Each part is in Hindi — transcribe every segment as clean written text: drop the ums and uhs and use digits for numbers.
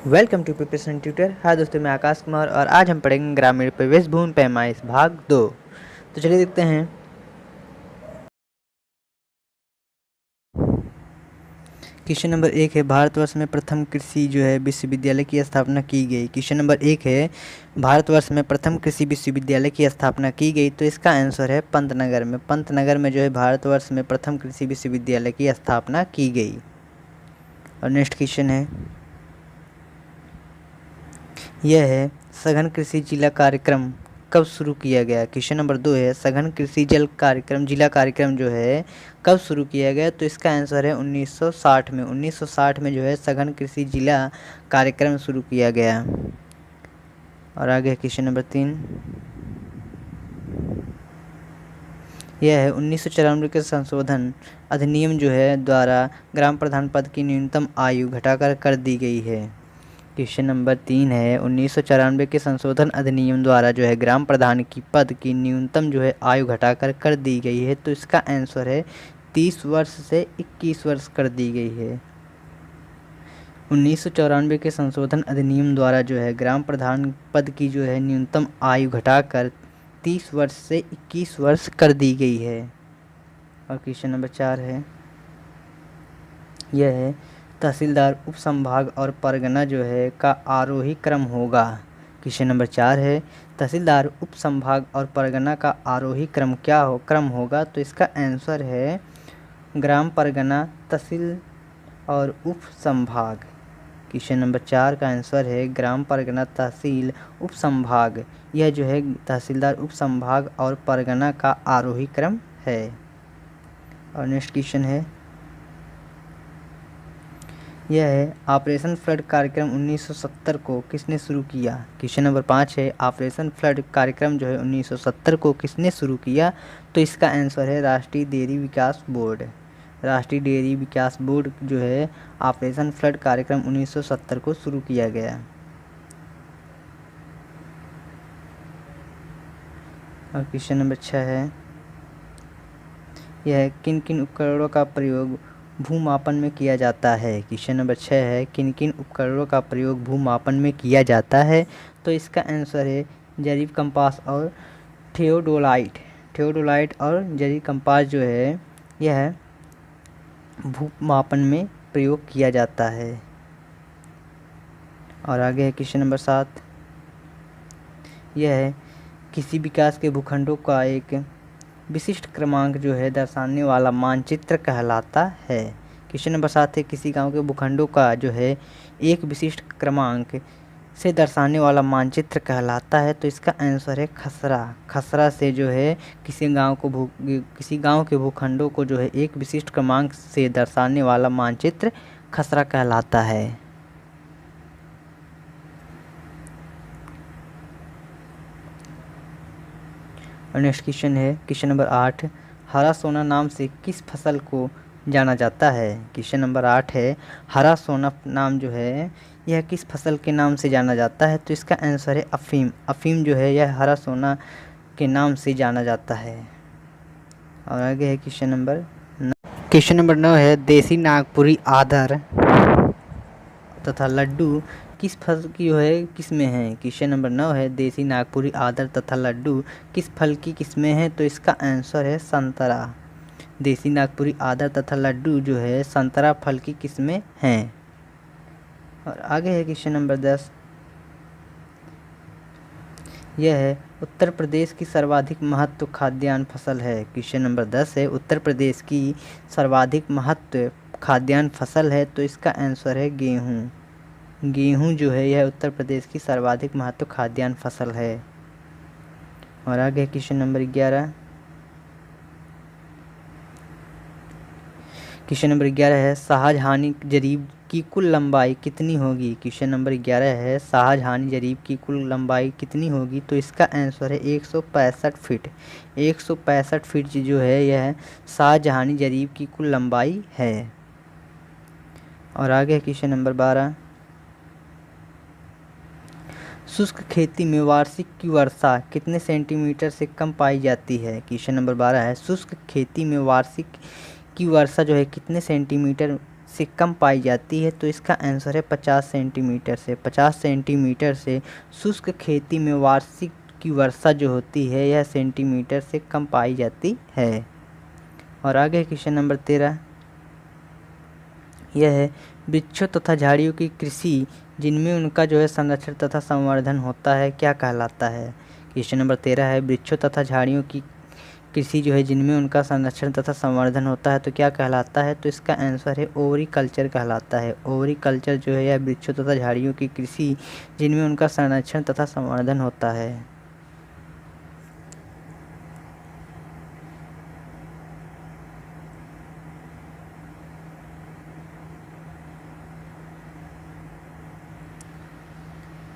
Welcome to preparation tutor. हाँ दोस्तों, मैं आकाश कुमार और आज हम पढ़ेंगे ग्रामीण परिवेश भूमि पैमाइश भाग 2। तो चलिए देखते हैं। क्वेश्चन नंबर 1 है, भारतवर्ष में प्रथम कृषि विश्वविद्यालय की स्थापना की गई। क्वेश्चन नंबर 1 है, भारतवर्ष में प्रथम कृषि विश्वविद्यालय की स्थापना की गई। तो इसका आंसर है पंतनगर में। पंतनगर में भारतवर्ष में प्रथम कृषि विश्वविद्यालय की स्थापना की गई। और नेक्स्ट क्वेश्चन है, यह है, सघन कृषि जिला कार्यक्रम कब शुरू किया गया। क्वेश्चन नंबर 2 है, सघन कृषि जिला कार्यक्रम कब शुरू किया गया। तो इसका आंसर है 1960 में। 1960 में सघन कृषि जिला कार्यक्रम शुरू किया गया। और आगे क्वेश्चन नंबर 3, यह है, 1994 के संशोधन अधिनियम द्वारा ग्राम प्रधान पद की न्यूनतम आयु घटाकर कर दी गई है। क्वेश्चन नंबर 3 है, 1994 के संशोधन अधिनियम द्वारा ग्राम प्रधान की पद की न्यूनतम आयु घटाकर कर दी गई है। तो इसका आंसर है 30 वर्ष से 21 वर्ष कर दी गई है। 1994 के संशोधन अधिनियम द्वारा ग्राम प्रधान पद की न्यूनतम आयु घटाकर 30 वर्ष से 21 वर्ष कर दी गई है। और क्वेश्चन नंबर 4 है, यह है, तहसीलदार उप संभाग और परगना का आरोही क्रम होगा। क्वेश्चन नंबर 4 है, तहसीलदार उप संभाग और परगना का आरोही क्रम होगा। तो इसका आंसर है ग्राम परगना, तहसील और उप संभाग। क्वेश्चन नंबर 4 का आंसर है ग्राम परगना, तहसील, उप संभाग। यह तहसीलदार उप संभाग और परगना का आरोही क्रम है। और नेक्स्ट क्वेश्चन है, यह है, ऑपरेशन फ्लड कार्यक्रम 1970 को किसने शुरू किया। क्वेश्चन नंबर 5 है, ऑपरेशन फ्लड कार्यक्रम 1970 को किसने शुरू किया। तो इसका आंसर है राष्ट्रीय डेयरी विकास बोर्ड। राष्ट्रीय डेयरी विकास बोर्ड ऑपरेशन फ्लड कार्यक्रम 1970 को शुरू किया गया। और क्वेश्चन नंबर 6 है, यह किन किन उपकरणों का प्रयोग भूमापन में किया जाता है। क्वेश्चन नंबर 6 है, किन किन उपकरणों का प्रयोग भूमापन में किया जाता है। तो इसका आंसर है जरीब कंपास और थियोडोलाइट और जरीब कंपास यह भूमापन में प्रयोग किया जाता है। और आगे है क्वेश्चन नंबर 7, यह है, किसी विकास के भूखंडों का एक विशिष्ट क्रमांक दर्शाने वाला मानचित्र कहलाता है। क्वेश्चन नंबर 7 है, किसी गांव के भूखंडों का एक विशिष्ट क्रमांक से दर्शाने वाला मानचित्र कहलाता है। तो इसका आंसर है खसरा। खसरा से किसी गांव के भूखंडों को एक विशिष्ट क्रमांक से दर्शाने वाला मानचित्र खसरा कहलाता है। और नेक्स्ट क्वेश्चन है, क्वेश्चन नंबर 8, हरा सोना नाम से किस फसल को जाना जाता है। क्वेश्चन नंबर 8 है, हरा सोना नाम यह किस फसल के नाम से जाना जाता है। तो इसका आंसर है अफीम। अफीम यह हरा सोना के नाम से जाना जाता है। और आगे है क्वेश्चन नंबर 9 है, देसी नागपुरी आदर तथा लड्डू किस फल की किस्में हैं। क्वेश्चन नंबर 9 है, देसी नागपुरी आदर तथा लड्डू किस फल की किस्में हैं। तो इसका आंसर है संतरा। देसी नागपुरी आदर तथा लड्डू संतरा फल की किस्में हैं। और आगे है क्वेश्चन नंबर 10, यह है, उत्तर प्रदेश की सर्वाधिक महत्व खाद्यान्न फसल है। क्वेश्चन नंबर 10 है, उत्तर प्रदेश की सर्वाधिक महत्व खाद्यान्न फसल है। तो इसका आंसर है गेहूँ। गेहूँ यह उत्तर प्रदेश की सर्वाधिक महत्व खाद्यान्न फसल है। और आगे क्वेश्चन नंबर 11, क्वेश्चन नंबर 11 है, शाहजहानी जरीब की कुल लंबाई कितनी होगी। क्वेश्चन नंबर 11 है, शाहजहानी जरीब की कुल लंबाई कितनी होगी। तो इसका आंसर है 165 फीट। 165 फीट यह शाहजहानी जरीब की कुल लंबाई है। और आगे क्वेश्चन नंबर 12, शुष्क खेती में वार्षिक की वर्षा कितने सेंटीमीटर से कम पाई जाती है। क्वेश्चन नंबर 12 है, शुष्क खेती में वार्षिक की वर्षा कितने सेंटीमीटर से कम पाई जाती है, तो इसका आंसर है 50 सेंटीमीटर से। 50 सेंटीमीटर से शुष्क खेती में वार्षिक की वर्षा जो होती है यह सेंटीमीटर से कम पाई जाती है। और आगे क्वेश्चन नंबर 13, यह है वृक्षों तथा झाड़ियों की कृषि जिनमें उनका जो है संरक्षण तथा संवर्धन होता है क्या कहलाता है। क्वेश्चन नंबर 13 है वृक्षों तथा झाड़ियों की कृषि जो है जिनमें उनका संरक्षण तथा संवर्धन होता है तो क्या कहलाता है, तो इसका आंसर है ओवरीकल्चर कहलाता है। ओवरीकल्चर जो है यह वृक्षों तथा झाड़ियों की कृषि जिनमें उनका संरक्षण तथा संवर्धन होता है।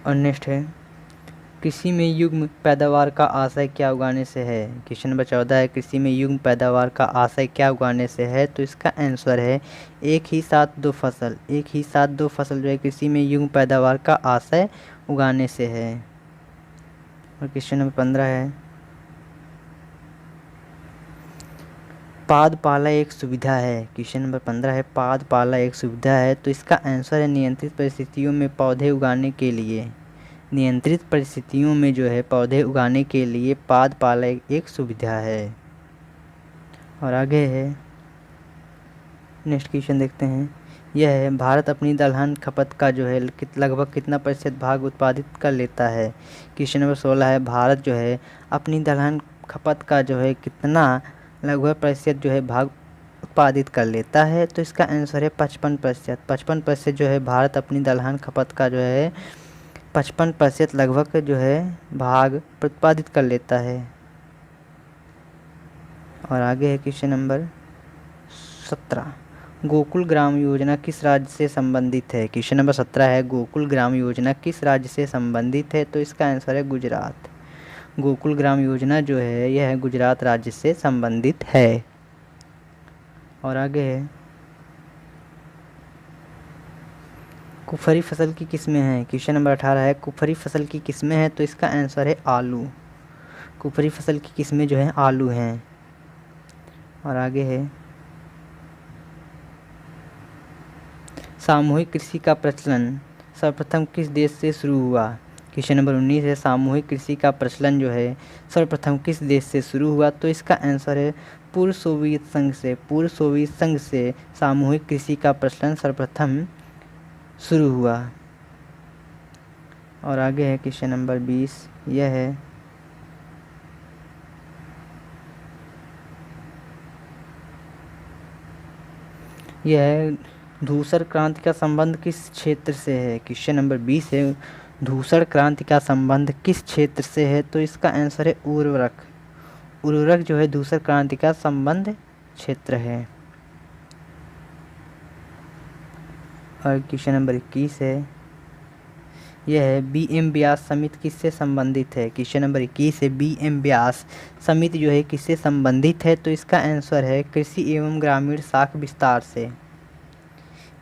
और नेक्स्ट है कृषि में युग्म पैदावार का आशय क्या उगाने से है। क्वेश्चन नंबर 14 है कृषि में युग्म पैदावार का आशय क्या उगाने से है, तो इसका आंसर है एक ही साथ दो फसल। एक ही साथ दो फसल जो है कृषि में युग्म पैदावार का आशय उगाने से है। और क्वेश्चन नंबर 15 है पादपाला एक सुविधा है। क्वेश्चन नंबर 15 है पादपाला एक सुविधा है, तो इसका आंसर है नियंत्रित परिस्थितियों में पौधे उगाने के लिए। नियंत्रित परिस्थितियों में जो है पौधे उगाने के लिए पादपाला एक सुविधा है। और आगे है नेक्स्ट क्वेश्चन देखते हैं, यह है भारत अपनी दलहन खपत का जो है लगभग कितना प्रतिशत भाग उत्पादित कर लेता है। क्वेश्चन नंबर 16 है भारत जो है अपनी दलहन खपत का जो है कितना लगभग प्रतिशत जो है भाग उत्पादित कर लेता है, तो इसका आंसर है 55%। 55% जो है भारत अपनी दलहन खपत का जो है 55% लगभग जो है भाग उत्पादित कर लेता है। और आगे है क्वेश्चन नंबर 17 गोकुल ग्राम योजना किस राज्य से संबंधित है। क्वेश्चन नंबर 17 है गोकुल ग्राम योजना किस राज्य से संबंधित है, तो इसका आंसर है गुजरात। गोकुल ग्राम योजना जो है यह गुजरात राज्य से संबंधित है। और आगे है कुफरी फसल की किस्में हैं। क्वेश्चन नंबर 18 है कुफरी फसल की किस्में हैं, तो इसका आंसर है आलू। कुफरी फसल की किस्में जो है आलू हैं। और आगे है सामूहिक कृषि का प्रचलन सर्वप्रथम किस देश से शुरू हुआ। क्वेश्चन नंबर 19 है सामूहिक कृषि का प्रचलन जो है सर्वप्रथम किस देश से शुरू हुआ, तो इसका आंसर है पूर्व सोवियत संघ से। पूर्व सोवियत संघ से सामूहिक कृषि का प्रचलन सर्वप्रथम शुरू हुआ। और आगे है क्वेश्चन नंबर 20, यह है धूसर क्रांति का संबंध किस क्षेत्र से है। क्वेश्चन नंबर 20 है धूसर क्रांति का संबंध किस क्षेत्र से है, तो इसका आंसर है उर्वरक। उर्वरक जो है धूसर क्रांति का संबंध क्षेत्र है। और क्वेश्चन नंबर 21 है यह है BM व्यास समिति किससे संबंधित है। क्वेश्चन नंबर 21 है BM व्यास समिति जो है किससे संबंधित है, तो इसका आंसर है कृषि एवं ग्रामीण शाख विस्तार से।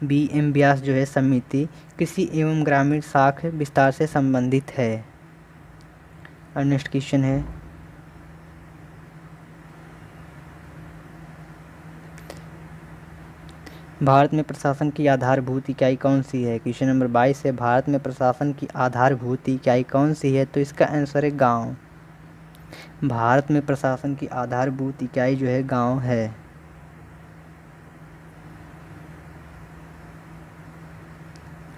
BM व्यास जो है समिति कृषि एवं ग्रामीण शाख विस्तार से संबंधित है। और नेक्स्ट क्वेश्चन है भारत में प्रशासन की आधारभूत इकाई कौन सी है। क्वेश्चन नंबर 22 है भारत में प्रशासन की आधारभूत इकाई कौन सी है, तो इसका आंसर है गांव। भारत में प्रशासन की आधारभूत इकाई जो है गांव है।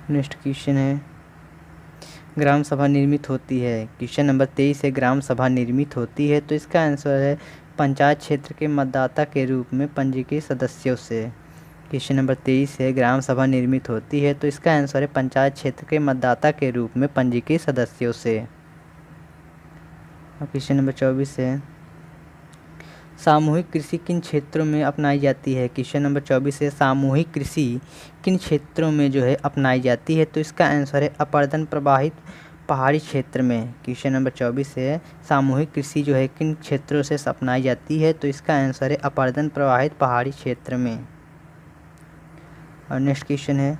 नेक्स्ट क्वेश्चन है ग्राम सभा निर्मित होती है। क्वेश्चन नंबर 23 है ग्राम सभा निर्मित होती है, तो इसका आंसर है पंचायत क्षेत्र के मतदाता के रूप में पंजीकृत सदस्यों से। क्वेश्चन नंबर 23 है ग्राम सभा निर्मित होती है, तो इसका आंसर है पंचायत क्षेत्र के मतदाता के रूप में पंजीकृत सदस्यों से। और क्वेश्चन नंबर 24 है सामूहिक कृषि किन क्षेत्रों में अपनाई जाती है। क्वेश्चन नंबर 24 है सामूहिक कृषि किन क्षेत्रों में जो है अपनाई जाती है, तो इसका आंसर है अपर्दन प्रभावित पहाड़ी क्षेत्र में। क्वेश्चन नंबर 24 है सामूहिक कृषि जो है किन क्षेत्रों से अपनाई जाती है, तो इसका आंसर है अपर्दन प्रभावित पहाड़ी क्षेत्र में। और नेक्स्ट क्वेश्चन है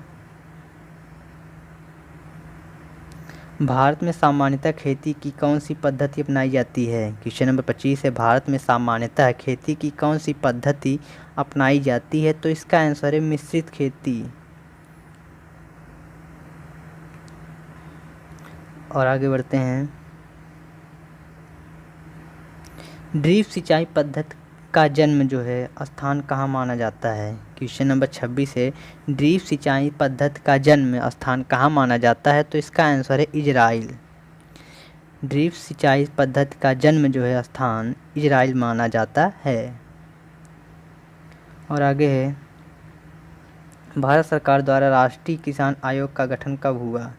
भारत में सामान्यतः खेती की कौन सी पद्धति अपनाई जाती है? क्वेश्चन नंबर 25 है, भारत में सामान्यतः खेती की कौन सी पद्धति अपनाई जाती है? तो इसका आंसर है मिश्रित खेती। और आगे बढ़ते हैं। ड्रिप सिंचाई पद्धति का जन्म जो है स्थान कहाँ माना जाता है? क्वेश्चन नंबर 26 है, ड्रिप सिंचाई पद्धति का जन्म स्थान कहाँ माना जाता है? तो इसका आंसर है इजराइल। ड्रिप सिंचाई पद्धति का जन्म जो है स्थान इजराइल माना जाता है। और आगे है, भारत सरकार द्वारा राष्ट्रीय किसान आयोग का गठन कब हुआ?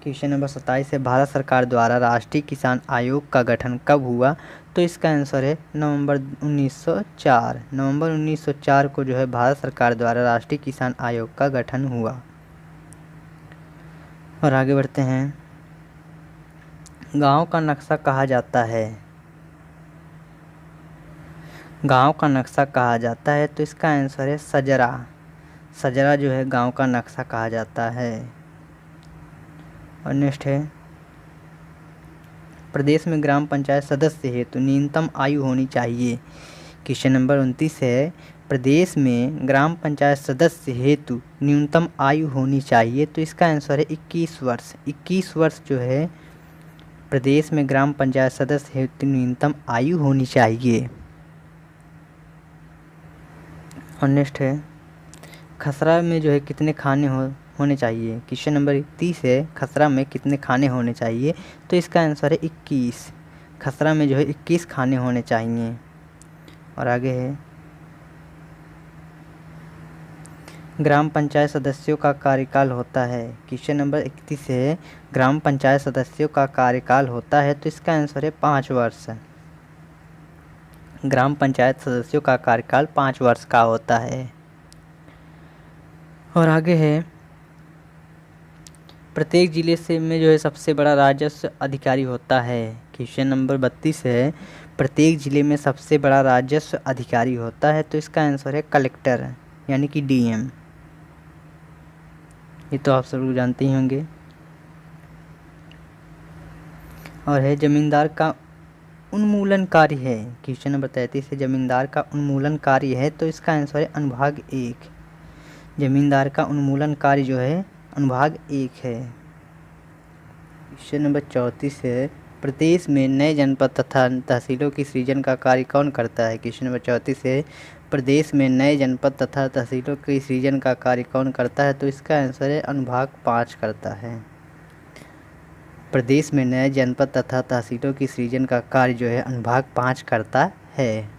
क्वेश्चन नंबर 27 है, भारत सरकार द्वारा राष्ट्रीय किसान आयोग का गठन कब हुआ? तो इसका आंसर है नवंबर 1904। नवंबर 1904 को जो है भारत सरकार द्वारा राष्ट्रीय किसान आयोग का गठन हुआ। और आगे बढ़ते हैं। गांव का नक्शा कहा जाता है? गांव का नक्शा कहा जाता है तो इसका आंसर है सजरा। सजरा जो है गांव का नक्शा कहा जाता है। और नेक्स्ट है, प्रदेश में ग्राम पंचायत सदस्य हेतु न्यूनतम आयु होनी चाहिए। क्वेश्चन नंबर 29 है, प्रदेश में ग्राम पंचायत सदस्य हेतु न्यूनतम आयु होनी चाहिए। तो इसका आंसर है 21 वर्ष। 21 वर्ष जो है प्रदेश में ग्राम पंचायत सदस्य हेतु न्यूनतम आयु होनी चाहिए। और नेक्स्ट है, खसरा में जो है कितने खाने होने चाहिए? क्वेश्चन नंबर 30 है, खसरा में कितने खाने होने चाहिए? तो इसका आंसर है 21। खसरा में जो है 21 खाने होने चाहिए। और आगे है, ग्राम पंचायत सदस्यों का कार्यकाल होता है। क्वेश्चन नंबर 31 है, ग्राम पंचायत सदस्यों का कार्यकाल होता है। तो इसका आंसर है 5 वर्ष। ग्राम पंचायत सदस्यों का कार्यकाल 5 वर्ष का होता है। और आगे है, प्रत्येक जिले से में जो है सबसे बड़ा राजस्व अधिकारी होता है। क्वेश्चन नंबर 32 है, प्रत्येक जिले में सबसे बड़ा राजस्व अधिकारी होता है। तो इसका आंसर है कलेक्टर यानी कि डीएम। ये तो आप सब लोग जानते ही होंगे। और है, जमींदार का उन्मूलन कार्य है। क्वेश्चन नंबर 33 है, जमींदार का उन्मूलन कार्य है। तो इसका आंसर है अनुभाग 1। जमींदार का उन्मूलन कार्य जो है अनुभाग 1 है। क्वेश्चन नंबर 34 है, प्रदेश में नए जनपद तथा तहसीलों की सृजन का कार्य कौन करता है? क्वेश्चन नंबर 34 है, प्रदेश में नए जनपद तथा तहसीलों की सृजन का कार्य कौन करता है? तो इसका आंसर है अनुभाग 5 करता है। प्रदेश में नए जनपद तथा तहसीलों की सृजन का कार्य जो है अनुभाग 5 करता है।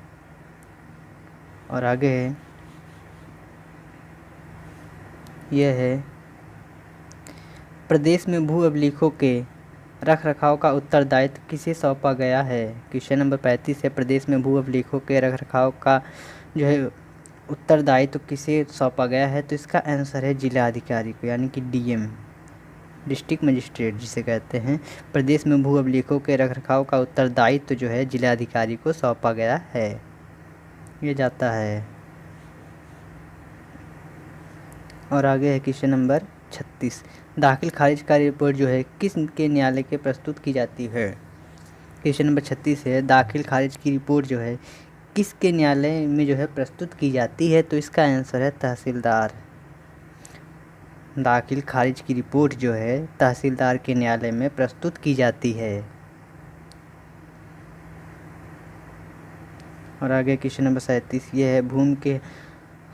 और आगे है, यह है, प्रदेश में भू अभिलेखों के रख रखाव का उत्तरदायित्व किसे सौंपा गया है? क्वेश्चन नंबर 35 है, प्रदेश में भू अभिलेखों के रख रखाव का जो है उत्तरदायित्व किसे सौंपा गया है? तो इसका आंसर है जिलाधिकारी को यानी कि डीएम, डिस्ट्रिक्ट मजिस्ट्रेट जिसे कहते हैं। प्रदेश में भू अभिलेखों के रख रखाव का उत्तरदायित्व जो है जिलाधिकारी को सौंपा गया है। ये जाता है। और आगे है क्वेश्चन नंबर 36, दाखिल खारिज का रिपोर्ट जो है किस के न्यायालय के प्रस्तुत की जाती है? क्वेश्चन नंबर 36 है, दाखिल खारिज की रिपोर्ट जो है किसके न्यायालय में जो है प्रस्तुत की जाती है? तो इसका आंसर है तहसीलदार। दाखिल खारिज की रिपोर्ट जो है तहसीलदार के न्यायालय में प्रस्तुत की जाती है। और आगे क्वेश्चन नंबर 37, ये है, भूमि के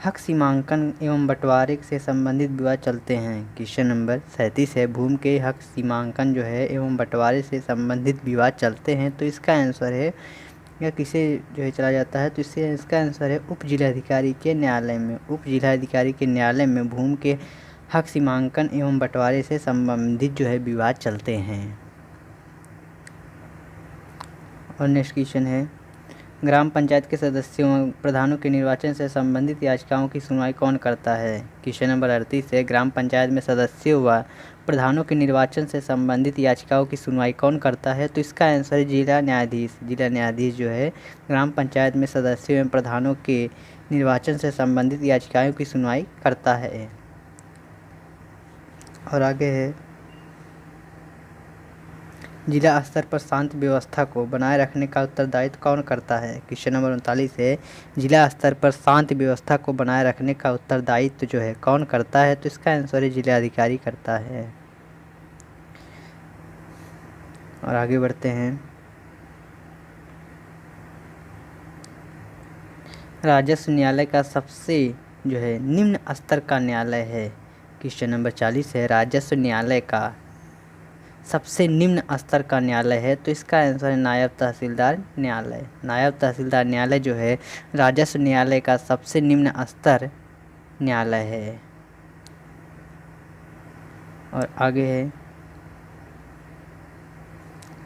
हक सीमांकन एवं बंटवारे से संबंधित विवाद चलते हैं। क्वेश्चन नंबर 37 है, भूमि के हक सीमांकन जो है एवं बंटवारे से संबंधित विवाद चलते हैं। तो इसका आंसर है, या किसे जो है चला जाता है? तो इसका आंसर है उप जिलाधिकारी के न्यायालय में। उप जिलाधिकारी के न्यायालय में भूमि के हक सीमांकन एवं बंटवारे से संबंधित जो है विवाद चलते हैं। और नेक्स्ट क्वेश्चन है, ग्राम पंचायत के सदस्यों प्रधानों के निर्वाचन से संबंधित याचिकाओं की सुनवाई कौन करता है? क्वेश्चन नंबर 38 है, ग्राम पंचायत में सदस्यों व प्रधानों के निर्वाचन से संबंधित याचिकाओं की सुनवाई कौन करता है? तो इसका आंसर है जिला न्यायाधीश। जिला न्यायाधीश जो है ग्राम पंचायत में सदस्यों एवं प्रधानों के निर्वाचन से संबंधित याचिकाओं की सुनवाई करता है। और आगे है, जिला स्तर पर शांति व्यवस्था को बनाए रखने का उत्तरदायित्व कौन करता है? क्वेश्चन नंबर 39 है, जिला स्तर पर शांति व्यवस्था को बनाए रखने का उत्तरदायित्व जो है कौन करता है? तो इसका आंसर है जिलाधिकारी करता है। और आगे बढ़ते हैं। राजस्व न्यायालय का सबसे जो है निम्न स्तर का न्यायालय है। क्वेश्चन नंबर 40 है, राजस्व न्यायालय का सबसे निम्न स्तर का न्यायालय है। तो इसका आंसर है नायब तहसीलदार न्यायालय। नायब तहसीलदार न्यायालय जो है राजस्व न्यायालय का सबसे निम्न स्तर न्यायालय है। और आगे है,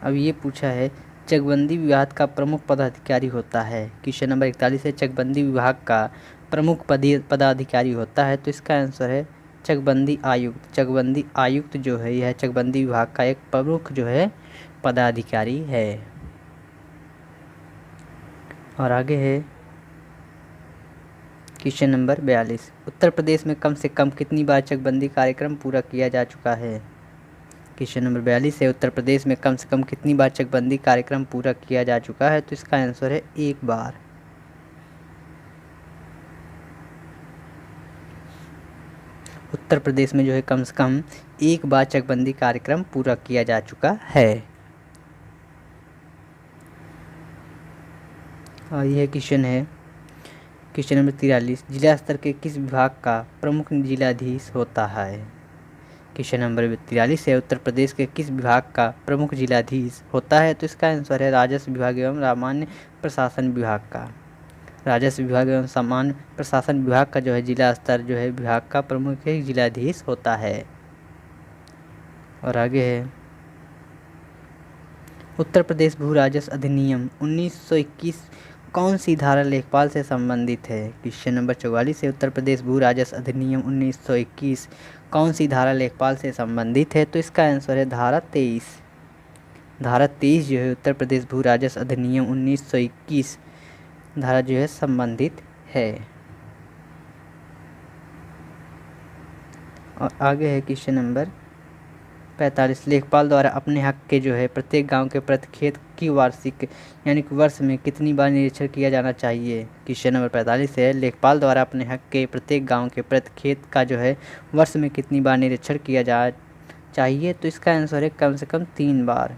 अब ये पूछा है चकबंदी विभाग का प्रमुख पदाधिकारी होता है। क्वेश्चन नंबर 41 है, चकबंदी विभाग का प्रमुख पदाधिकारी होता है। तो इसका आंसर है चकबंदी आयुक्त। चकबंदी आयुक्त जो है यह चकबंदी विभाग का एक प्रमुख जो है पदाधिकारी है। और आगे है क्वेश्चन नंबर 42, उत्तर प्रदेश में कम से कम कितनी बार चकबंदी कार्यक्रम पूरा किया जा चुका है? क्वेश्चन नंबर 42 है, उत्तर प्रदेश में कम से कम कितनी बार चकबंदी कार्यक्रम पूरा किया जा चुका है? तो इसका आंसर है 1 बार। उत्तर प्रदेश में जो है कम से कम 1 बार चकबंदी कार्यक्रम पूरा किया जा चुका है। और यह क्वेश्चन है क्वेश्चन नंबर 43, जिला स्तर के किस विभाग का प्रमुख जिलाधीश होता है? क्वेश्चन नंबर 43 है, उत्तर प्रदेश के किस विभाग का प्रमुख जिलाधीश होता है? तो इसका आंसर है राजस्व विभाग एवं सामान्य प्रशासन विभाग का। राजस्व विभाग एवं सामान्य प्रशासन विभाग का जो है जिला स्तर जो है विभाग का प्रमुख जिलाधीश होता है। और आगे है, उत्तर प्रदेश भू राजस्व अधिनियम 1921 कौन सी धारा लेखपाल से संबंधित है? क्वेश्चन नंबर 44 है, उत्तर प्रदेश भू राजस्व अधिनियम 1921 कौन सी धारा लेखपाल से संबंधित है? तो इसका आंसर है धारा 23। धारा 23 जो है उत्तर प्रदेश भू राजस्व अधिनियम 1921 धारा जो है संबंधित है। और आगे है क्वेश्चन नंबर 45, लेखपाल द्वारा अपने हक के जो है प्रत्येक गांव के प्रति खेत की वार्षिक यानी कि वर्ष में कितनी बार निरीक्षण किया जाना चाहिए? क्वेश्चन नंबर 45 है, लेखपाल द्वारा अपने हक के प्रत्येक गांव के प्रति खेत का जो है वर्ष में कितनी बार निरीक्षण किया जा चाहिए? तो इसका आंसर है कम से कम 3 बार।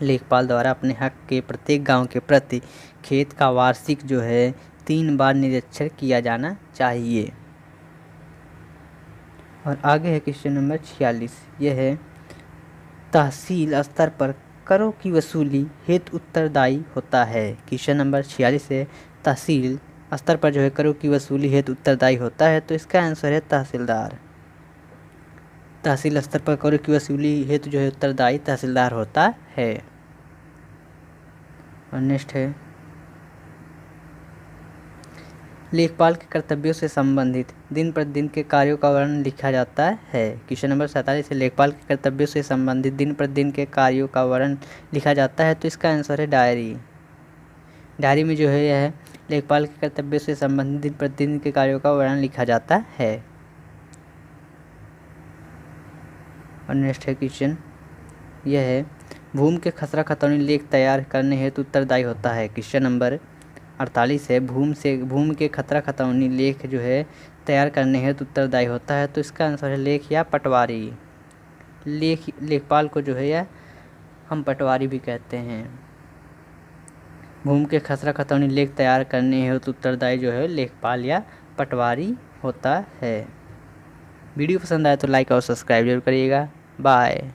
लेखपाल द्वारा अपने हक के प्रत्येक गाँव के प्रति खेत का वार्षिक जो है 3 बार निरीक्षण किया जाना चाहिए। और आगे है क्वेश्चन नंबर 46, यह है तहसील स्तर पर करों की वसूली हेतु उत्तरदायी होता है। क्वेश्चन नंबर 46 है, तहसील स्तर पर जो है करों की वसूली हेतु उत्तरदायी होता है। तो इसका आंसर है तहसीलदार। तहसील स्तर पर करों की वसूली हेतु जो है उत्तरदायी तहसीलदार होता है। और नेक्स्ट है, लेखपाल के कर्तव्यों से संबंधित दिन प्रतिदिन के कार्यों का वर्णन लिखा जाता है। क्वेश्चन नंबर 47 है, लेखपाल के कर्तव्यों से संबंधित दिन प्रतिदिन के कार्यों का वर्णन लिखा जाता है। तो इसका आंसर है डायरी। डायरी में जो है यह लेखपाल के कर्तव्यों से संबंधित दिन प्रतिदिन के कार्यों का वर्णन लिखा जाता है। और नेक्स्ट है क्वेश्चन, यह है भूमि के खसरा खतौनी लेख तैयार करने हेतु उत्तरदायी होता है। क्वेश्चन नंबर 48 है, भूमि के खतरा खतौनी लेख जो है तैयार करने हेतु उत्तरदायी होता है। तो इसका आंसर है लेख या पटवारी। लेखपाल को जो है या हम पटवारी भी कहते हैं। भूमि के खसरा खतौनी लेख तैयार करने हेतु उत्तरदायी जो है लेखपाल या पटवारी होता है। वीडियो पसंद आए तो लाइक और सब्सक्राइब जरूर करिएगा। बाय।